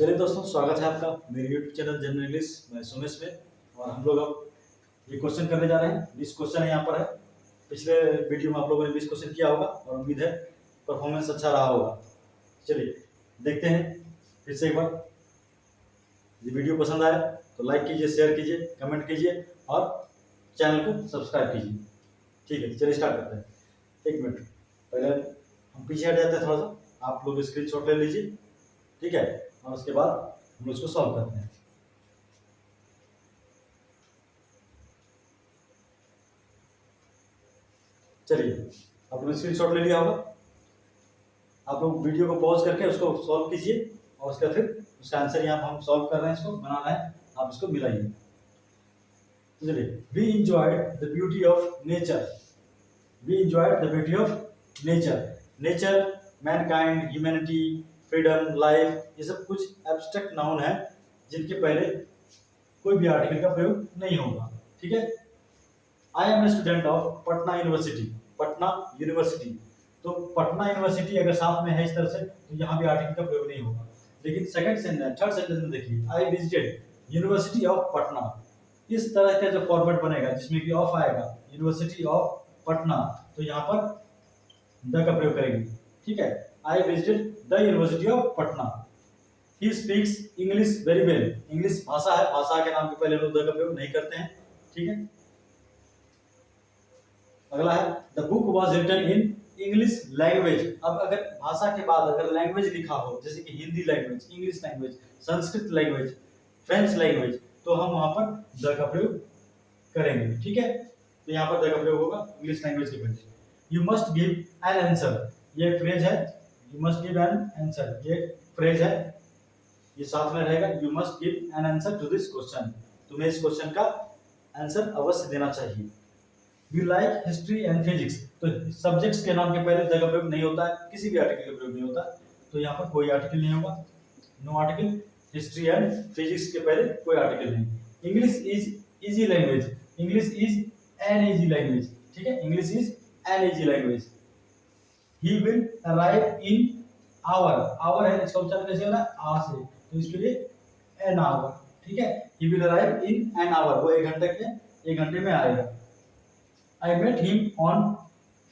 चलिए दोस्तों, स्वागत है आपका मेरे YouTube चैनल जनरल इंग्लिश मैं सुमेश में। और हम लोग अब ये क्वेश्चन करने जा रहे हैं। 20 क्वेश्चन यहाँ पर है। पिछले वीडियो में आप लोगों ने 20 क्वेश्चन किया होगा और उम्मीद है परफॉर्मेंस अच्छा रहा होगा। चलिए देखते हैं फिर से एक बार। ये वीडियो पसंद आए तो लाइक कीजिए, शेयर कीजिए, कमेंट कीजिए और चैनल को सब्सक्राइब कीजिए। ठीक है, चलिए स्टार्ट करते हैं। 1 मिनट पहले हम पीछे हट जाते हैं थोड़ा सा। आप लोग स्क्रीनशॉट ले लीजिए, ठीक है, और उसके बाद हम लोग इसको सॉल्व करते हैं। चलिए, आप लोग स्क्रीनशॉट ले लिया होगा। आप लोग वीडियो को पॉज करके उसको सॉल्व कीजिए और उसका फिर उसका आंसर यहाँ हम सॉल्व कर रहे हैं, इसको बनाना है, आप इसको मिलाइए। तो चलिए, we enjoyed the beauty of nature. We enjoyed the beauty of nature. Nature, mankind, humanity, freedom, life, ये सब कुछ एब्स्ट्रैक्ट नाउन है जिनके पहले कोई भी आर्टिकल का प्रयोग नहीं होगा। ठीक है। I am a student of Patna university. Patna university, तो पटना यूनिवर्सिटी अगर साथ में है इस तरह से तो यहाँ भी आर्टिकल का प्रयोग नहीं होगा। लेकिन थर्ड सेंटेंस में देखिए, I visited university of Patna. इस तरह का जो फॉर्मेट बनेगा जिसमें कि ऑफ आएगा, यूनिवर्सिटी ऑफ पटना, तो यहाँ पर द का प्रयोग करेंगे। ठीक है, I visited the university of Patna. He speaks English very well. English भाषा है, भाषा के नाम के पहले लोग द का प्रयोग नहीं करते हैं। ठीक है। अगला है the book was written in English language. अब अगर भाषा के बाद अगर लैंग्वेज लिखा हो, जैसे कि Hindi language, English language, Sanskrit language, French language, तो हम वहां पर द का प्रयोग करेंगे। ठीक है, तो यहाँ पर द का प्रयोग होगा इंग्लिश लैंग्वेज के पहले। You must give an answer, ये फ्रेज है। You must give an answer, ये फ्रेज है, ये साथ में रहेगा। You must give an answer to this question, तुम्हें इस क्वेश्चन का आंसर अवश्य देना चाहिए। You like history and physics, तो सब्जेक्ट्स के नाम के पहले द का प्रयोग नहीं होता है, किसी भी आर्टिकल का प्रयोग नहीं होता, तो यहाँ पर कोई आर्टिकल नहीं होगा, no article. History and physics के पहले कोई आर्टिकल नहीं। English is easy language, English is an easy language. ठीक है, English is an easy language. He will arrive in hour, hour है, इसका उच्चारण कैसे होना है, आ से, तो इसके लिए एन आवर। ठीक है, ही will arrive in an hour, वो 1 घंटे में आएगा। I met him on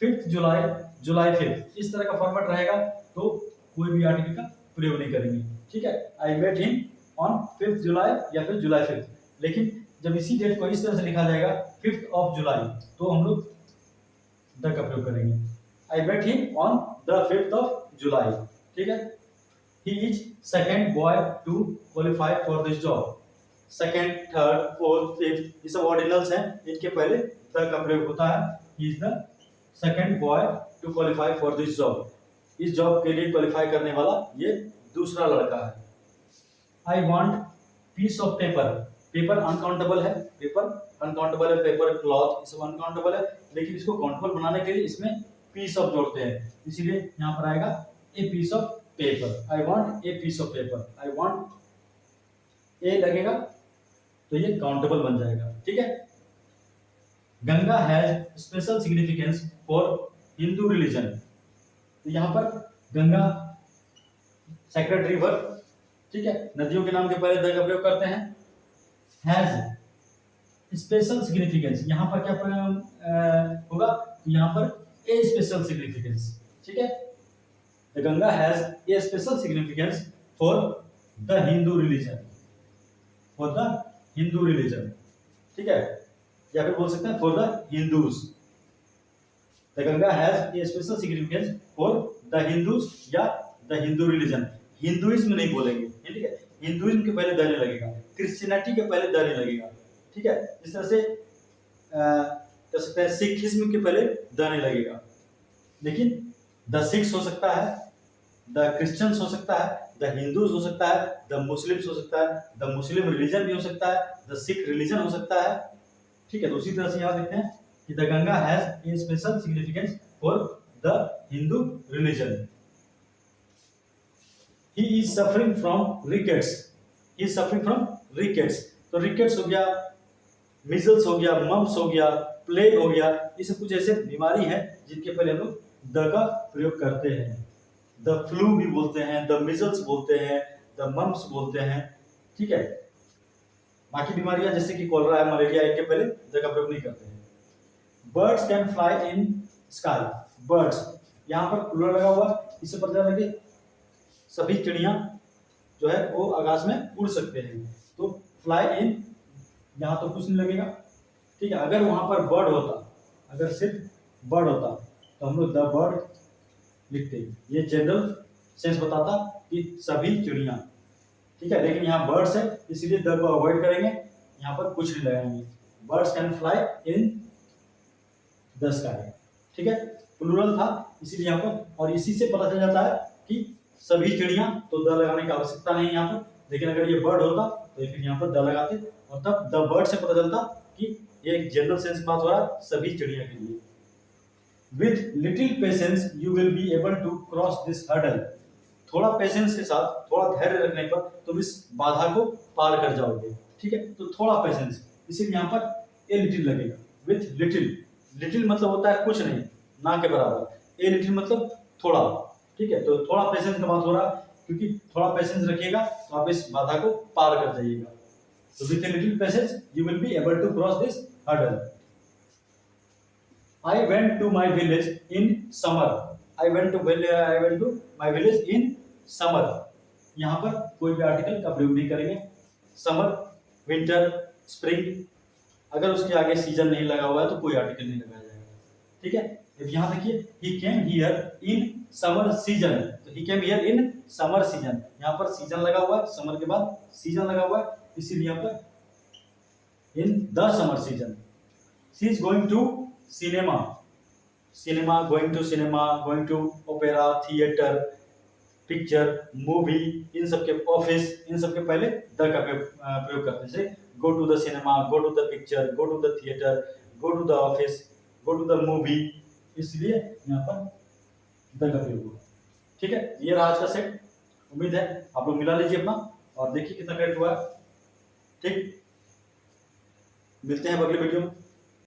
5th July, July 5th, इस तरह का फॉर्मेट रहेगा तो कोई भी आर्टिकल का प्रयोग नहीं करेंगे। ठीक है, I met him on 5th जुलाई या फिर जुलाई 5th। लेकिन जब इसी डेट को इस तरह से लिखा जाएगा 5th ऑफ जुलाई, तो हम लोग द का प्रयोग करेंगे। I met him on the 5th of जुलाई। ठीक है, he is second boy to qualify for this job। Second, third, fourth, fifth, ये सब ऑर्डिनल्स हैं, इनके पहले द का प्रयोग होता है। He is the second boy to qualify for this job, इस जॉब के लिए क्वालिफाई करने वाला ये दूसरा लड़का है। I want piece of paper, paper uncountable है, पेपर अनकाउंटेबल है, पेपर, क्लॉथ, ये सब अनकाउंटेबल है, लेकिन इसको काउंटेबल बनाने के लिए इसमें पीस ऑफ जोड़ते हैं, इसीलिए यहाँ पर आएगा a piece of paper. I want a piece of paper, I want a लगेगा तो ये काउंटेबल बन जाएगा। ठीक है। Ganga has special significance for Hindu religion, तो यहाँ पर गंगा सेक्रेड रिवर, ठीक है, नदियों के नाम के पहले द का प्रयोग करते हैं। हैज स्पेशल सिग्निफिकेंस, यहाँ पर क्या होगा, तो यहाँ पर ए स्पेशल सिग्निफिकेंस। ठीक है, the Ganga has a special significance for the Hindu religion, for the Hindu religion. ठीक है, या फिर बोल सकते हैं for the Hindus. The Ganga has a special significance for the Hindus या द हिंदू रिलीजन। हिंदुइज्म नहीं बोलेंगे, ठीक है, हिंदुइज्म के पहले द नहीं लगेगा, क्रिश्चियनिटी के पहले द नहीं लगेगा। ठीक है, इस तरह से कह सकते हैं सिखिज्म के पहले द नहीं लगेगा, लेकिन द सिख्स हो सकता है, द क्रिश्चियंस हो सकता है, द हिंदूज हो सकता है, द मुस्लिम्स हो सकता है, द मुस्लिम रिलीजन भी हो सकता है, द सिख रिलीजन हो सकता है। ठीक है, तो उसी तरह से यहाँ देखते हैं कि the Ganga has a special significance for the Hindu religion. He is suffering from rickets, he is suffering from rickets, तो रिकेट्स हो गया, मिजल्स हो गया, मम्स हो गया, प्लेग हो गया, ये सब कुछ ऐसे बीमारी है जिनके पहले हम लोग द का प्रयोग करते हैं। द फ्लू भी बोलते हैं, द मिजल्स बोलते हैं, द मम्स बोलते हैं, ठीक है। बाकी बीमारियां जैसे कि कॉलरा है, मलेरिया, इनके पहले द का प्रयोग नहीं करते हैं। Birds can fly in sky, birds यहाँ पर प्लूरल लगा हुआ है, इससे पता चला कि सभी चिड़िया जो है वो आकाश में उड़ सकते हैं। तो फ्लाई इन यहाँ तो कुछ नहीं लगेगा, ठीक है। अगर वहां पर बर्ड होता, अगर सिर्फ बर्ड होता तो हम लोग द बर्ड लिखते, ये जनरल सेंस बताता कि सभी चिड़िया, ठीक है। लेकिन यहाँ बर्ड्स है इसलिए द को अवॉइड करेंगे, यहाँ पर कुछ नहीं लगाएंगे। Birds can fly in the sky, ठीक है। प्लूरल था इसीलिए यहाँ पर, और इसी से पता चल जाता है कि सभी चिड़िया, तो द लगाने की आवश्यकता नहीं यहाँ पर। लेकिन अगर ये बर्ड होता तो फिर यहाँ पर द लगाते, और तब द बर्ड से पता चलता कि ये एक जनरल सेंस बात हो रहा है सभी चिड़िया के लिए। With little patience you will be able to cross this hurdle, थोड़ा पेशेंस के साथ, थोड़ा धैर्य रखने पर तुम इस बाधा को पार कर जाओगे, ठीक है। तो थोड़ा पेशेंस, इसीलिए यहाँ पर ए लिटिल लगेगा। विथ लिटिल, लिटिल मतलब होता है कुछ नहीं, ना के बराबर, ए लिटिल मतलब थोड़ा, ठीक है। तो थोड़ा पेशेंस का बात हो रहा है, क्योंकि थोड़ा पेशेंस रखिएगा तो आप इस बाधा को पार कर जाइएगा। तो with a little patience you will be able to cross this hurdle. I went to my village in summer. I went to my village in summer. यहाँ पर कोई भी आर्टिकल का प्रयोग नहीं करेंगे। समर, विंटर, स्प्रिंग, अगर उसके आगे सीजन नहीं लगा हुआ है तो कोई आर्टिकल नहीं लगाया जाएगा, ठीक है। अब यहाँ देखिए, he came here in summer season, तो he came here in summer season, यहाँ पर सीजन लगा हुआ है, समर के बाद सीजन लगा हुआ है, इसीलिए यहाँ पर in the summer season. She is going to cinema, cinema, going to cinema, going to opera, theater, picture, movie, इन सब के, ऑफिस, इन सब के पहले द का प्रयोग करते हैं। जैसे go to the cinema, go to the picture, go to the theater, go to the office, go to the movie, इसलिए यहाँ पर द का प्रयोग हुआ, ठीक है। ये रहा आज का सेट, उम्मीद है आप लोग मिला लीजिए अपना और देखिए कितना करेक्ट हुआ है, ठीक। मिलते हैं अगले वीडियो में।